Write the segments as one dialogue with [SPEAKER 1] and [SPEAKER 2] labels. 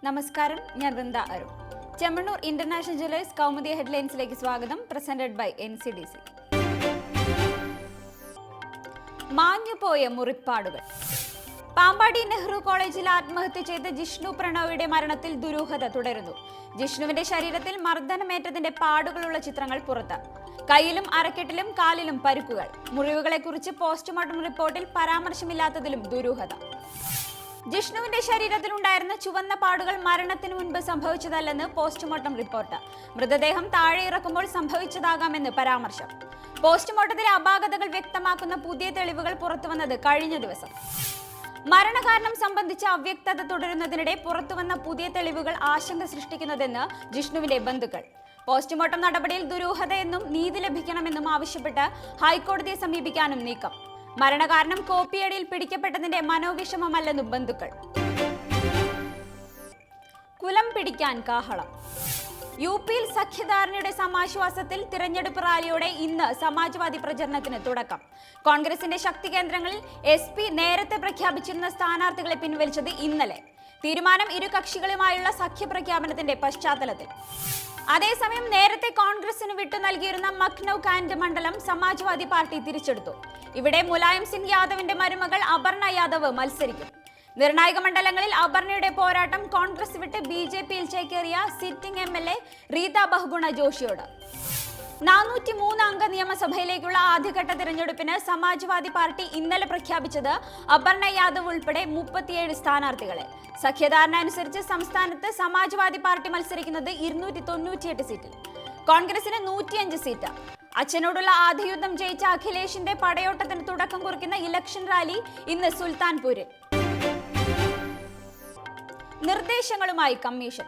[SPEAKER 1] നമസ്കാരം, ഞാൻ Vrinda Arun. Chemmanur international jewellers Kaumudi ഹെഡ്ലൈൻസിലേക്ക് സ്വാഗതം. Presented by NCDC. മാഞ്ഞുപോയ മുറിപ്പാടുകൾ. പാമ്പാടി നെഹ്റു കോളേജിൽ ആത്മഹത്യ ചെയ്ത ജിഷ്ണു പ്രണോയുടെ മരണത്തിൽ ദുരൂഹത തുടരുന്നു. ജിഷ്ണുവിന്റെ ശരീരത്തിൽ മർദ്ദനമേറ്റതിന്റെ പാടുകളുള്ള ചിത്രങ്ങൾ പുറത്ത്. കൈയിലും അരക്കെട്ടിലും കാലിലും പരുക്കുകൾ. മുറിവുകളെക്കുറിച്ച് പോസ്റ്റ്മോർട്ടം റിപ്പോർട്ടിൽ പരാമർശമില്ലാത്തതിലും ദുരൂഹത. ജിഷ്ണുവിന്റെ ശരീരത്തിലുണ്ടായിരുന്ന ചുവന്ന പാടുകൾ മരണത്തിന് മുൻപ് സംഭവിച്ചതല്ലെന്ന് പോസ്റ്റ്മോർട്ടം റിപ്പോർട്ട്. മൃതദേഹം താഴെ ഇറക്കുമ്പോൾ സംഭവിച്ചതാകാമെന്ന് പരാമർശം. പോസ്റ്റ്മോർട്ടത്തിലെ അപാകതകൾ വ്യക്തമാക്കുന്ന പുതിയ തെളിവുകൾ പുറത്തുവന്നത് കഴിഞ്ഞ ദിവസം. മരണകാരണം സംബന്ധിച്ച അവ്യക്തത തുടരുന്നതിനിടെ പുറത്തുവന്ന പുതിയ തെളിവുകൾ ആശങ്ക സൃഷ്ടിക്കുന്നതെന്ന് ജിഷ്ണുവിന്റെ ബന്ധുക്കൾ. പോസ്റ്റ്മോർട്ടം നടപടിയിൽ ദുരൂഹതയെന്നും നീതി ലഭിക്കണമെന്നും ആവശ്യപ്പെട്ട് ഹൈക്കോടതിയെ സമീപിക്കാനും നീക്കം. മരണകാരണം കോപ്പിയടിയിൽ പിടിക്കപ്പെട്ടതിന്റെ മനോവിഷമമല്ലെന്നും ബന്ധുക്കൾ. കുലം പിടിക്കാൻ കാഹളം. യുപിയിൽ സഖ്യധാരണയുടെ സമാശ്വാസത്തിൽ തിരഞ്ഞെടുപ്പ് റാലിയോടെ ഇന്ന് സമാജ്വാദി പ്രചരണത്തിന് തുടക്കം. കോൺഗ്രസിന്റെ ശക്തി കേന്ദ്രങ്ങളിൽ SP നേരത്തെ പ്രഖ്യാപിച്ചിരുന്ന സ്ഥാനാർത്ഥികളെ പിൻവലിച്ചത് ഇന്നലെ. തീരുമാനം ഇരു കക്ഷികളുമായുള്ള സഖ്യപ്രഖ്യാപനത്തിന്റെ പശ്ചാത്തലത്തിൽ. അതേസമയം നേരത്തെ കോൺഗ്രസിന് വിട്ടു നൽകിയിരുന്ന മഖ്നൌ കാൻഡ് മണ്ഡലം സമാജ്വാദി പാർട്ടി തിരിച്ചെടുത്തു. ഇവിടെ മുലായം സിംഗ് യാദവിന്റെ മരുമകൾ അപർണ യാദവ് മത്സരിക്കും. നിർണായക മണ്ഡലങ്ങളിൽ അപർണയുടെ പോരാട്ടം കോൺഗ്രസ് വിട്ട് BJPയിൽ ചേക്കേറിയ സിറ്റിംഗ് MLA റീത ബഹുഗുണ ജോഷിയോട്. 403 അംഗ നിയമസഭയിലേക്കുള്ള ആദ്യഘട്ട തിരഞ്ഞെടുപ്പിന് സമാജ്വാദി പാർട്ടി ഇന്നലെ പ്രഖ്യാപിച്ചത് അപർണ യാദവ് ഉൾപ്പെടെ 37 സ്ഥാനാർത്ഥികളെ. സഖ്യധാരണ അനുസരിച്ച് സംസ്ഥാനത്ത് സമാജ്വാദി പാർട്ടി മത്സരിക്കുന്നത് 298 സീറ്റിൽ. കോൺഗ്രസിന് 105 സീറ്റ്. അച്ഛനോടുള്ള ആദ്യ യുദ്ധം ജയിച്ച അഖിലേഷിന്റെ പടയോട്ടത്തിന് തുടക്കം കുറിക്കുന്ന ഇലക്ഷൻ റാലി ഇന്ന് സുൽത്താൻപൂരിൽ. നിർദ്ദേശങ്ങളുമായി കമ്മീഷൻ.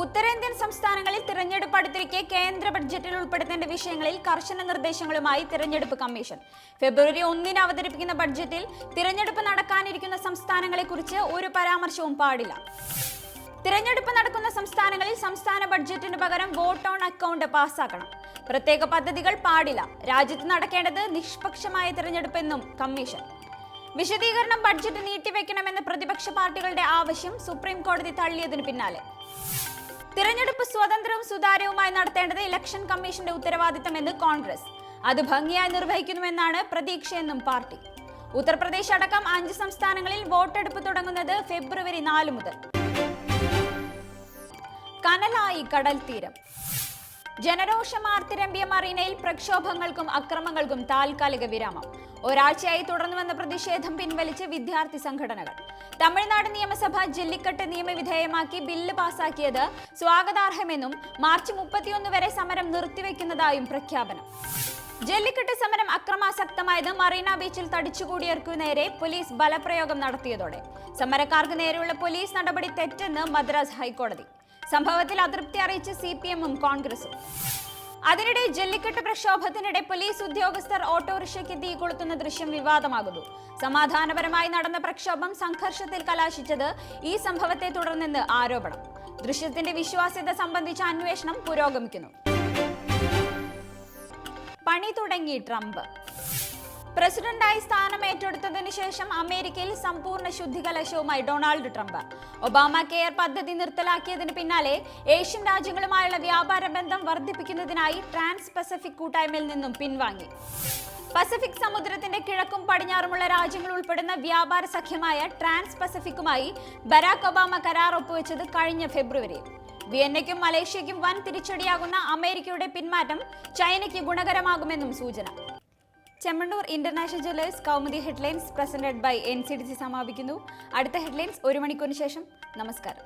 [SPEAKER 1] ഉത്തരേന്ത്യൻ സംസ്ഥാനങ്ങളിൽ തിരഞ്ഞെടുപ്പ് അടുത്തിരിക്കെ കേന്ദ്ര ബഡ്ജറ്റിൽ ഉൾപ്പെടുത്തേണ്ട വിഷയങ്ങളിൽ കർശന നിർദ്ദേശങ്ങളുമായി തിരഞ്ഞെടുപ്പ് കമ്മീഷൻ. ഫെബ്രുവരി 1 അവതരിപ്പിക്കുന്ന ബഡ്ജറ്റിൽ തിരഞ്ഞെടുപ്പ് നടക്കാനിരിക്കുന്ന സംസ്ഥാനങ്ങളെക്കുറിച്ച് ഒരു പരാമർശവും പാടില്ല. തിരഞ്ഞെടുപ്പ് നടക്കുന്ന സംസ്ഥാനങ്ങളിൽ സംസ്ഥാന ബഡ്ജറ്റിന് പകരം വോട്ട് ഓൺ അക്കൗണ്ട് പാസ്സാക്കണം. പ്രത്യേക പദ്ധതികൾ പാടില്ല. രാജ്യത്ത് നടക്കേണ്ടത് നിഷ്പക്ഷമായ തിരഞ്ഞെടുപ്പെന്നും കമ്മീഷൻ. വിശദീകരണം ബഡ്ജറ്റ് നീട്ടിവെക്കണമെന്ന പ്രതിപക്ഷ പാർട്ടികളുടെ ആവശ്യം സുപ്രീം കോടതി തള്ളിയതിനു പിന്നാലെ. തിരഞ്ഞെടുപ്പ് സ്വതന്ത്രവും സുതാര്യവുമായി നടത്തേണ്ടത് ഇലക്ഷൻ കമ്മീഷന്റെ ഉത്തരവാദിത്തമെന്ന് കോൺഗ്രസ്. അത് ഭംഗിയായി നിർവഹിക്കുന്നുവെന്നാണ് പ്രതീക്ഷയെന്നും പാർട്ടി. ഉത്തർപ്രദേശ് അടക്കം 5 സംസ്ഥാനങ്ങളിൽ വോട്ടെടുപ്പ് തുടങ്ങുന്നത് ഫെബ്രുവരി 4 മുതൽ. കനലായി കടൽ തീരം. ജനരോഷമാർത്തിരമ്പിയ മറീനയിൽ പ്രക്ഷോഭങ്ങൾക്കും അക്രമങ്ങൾക്കും താൽക്കാലിക വിരാമം. ഒരാഴ്ചയായി തുടർന്നുവന്ന പ്രതിഷേധം പിൻവലിച്ച് വിദ്യാർത്ഥി സംഘടനകൾ. തമിഴ്നാട് നിയമസഭ ജല്ലിക്കെട്ട് നിയമവിധേയമാക്കി ബില്ല് പാസാക്കിയത് സ്വാഗതാർഹമെന്നും മാർച്ച് 31 വരെ സമരം നിർത്തിവെക്കുന്നതായും പ്രഖ്യാപനം. ജല്ലിക്കെട്ട് സമരം അക്രമാസക്തമായത് മറീന ബീച്ചിൽ തടിച്ചുകൂടിയവർക്ക് നേരെ പോലീസ് ബലപ്രയോഗം നടത്തിയതോടെ. സമരക്കാർക്ക് നേരെയുള്ള പോലീസ് നടപടി തെറ്റെന്ന് മദ്രാസ് ഹൈക്കോടതി. സംഭവത്തിൽ അതൃപ്തി അറിയിച്ച് CPM-ഉം കോൺഗ്രസും. അതിനിടെ ജല്ലിക്കെട്ട് പ്രക്ഷോഭത്തിനിടെ പോലീസ് ഉദ്യോഗസ്ഥർ ഓട്ടോറിക്ഷയ്ക്ക് തീ കൊളുത്തുന്ന ദൃശ്യം വിവാദമാകുന്നു. സമാധാനപരമായി നടന്ന പ്രക്ഷോഭം സംഘർഷത്തിൽ കലാശിച്ചത് ഈ സംഭവത്തെ തുടർന്നെന്ന് ആരോപണം. ദൃശ്യത്തിന്റെ വിശ്വാസ്യത സംബന്ധിച്ച അന്വേഷണം പുരോഗമിക്കുന്നു. പണി തുടങ്ങി ട്രംപ്. പ്രസിഡന്റായി സ്ഥാനം ഏറ്റെടുത്തതിനു ശേഷം അമേരിക്കയിൽ സമ്പൂർണ്ണ ശുദ്ധികലശവുമായി ഡൊണാൾഡ് ട്രംപ്. ഒബാമ കെയർ പദ്ധതി നിർത്തലാക്കിയതിന് പിന്നാലെ ഏഷ്യൻ രാജ്യങ്ങളുമായുള്ള വ്യാപാര ബന്ധം വർദ്ധിപ്പിക്കുന്നതിനായി ട്രാൻസ് പസഫിക് കൂട്ടായ്മയിൽ നിന്നും പിൻവാങ്ങി. പസഫിക് സമുദ്രത്തിന്റെ കിഴക്കും പടിഞ്ഞാറുമുള്ള രാജ്യങ്ങൾ ഉൾപ്പെടുന്ന വ്യാപാര സഖ്യമായ ട്രാൻസ് പസഫിക്കുമായി ബരാക് ഒബാമ കരാർ ഒപ്പുവെച്ചത് കഴിഞ്ഞ ഫെബ്രുവരിയിൽ. വിയന്നയ്ക്കും മലേഷ്യയ്ക്കും വൻ തിരിച്ചടിയാകുന്ന അമേരിക്കയുടെ പിന്മാറ്റം ചൈനയ്ക്ക് ഗുണകരമാകുമെന്നും സൂചന. Chemmanur international jewellers Kaumudi headlines presented by NCDC സമാപിക്കുന്നു. അടുത്ത ഹെഡ്ലൈൻസ് 1 മണിക്കൂറിന് ശേഷം. നമസ്കാരം.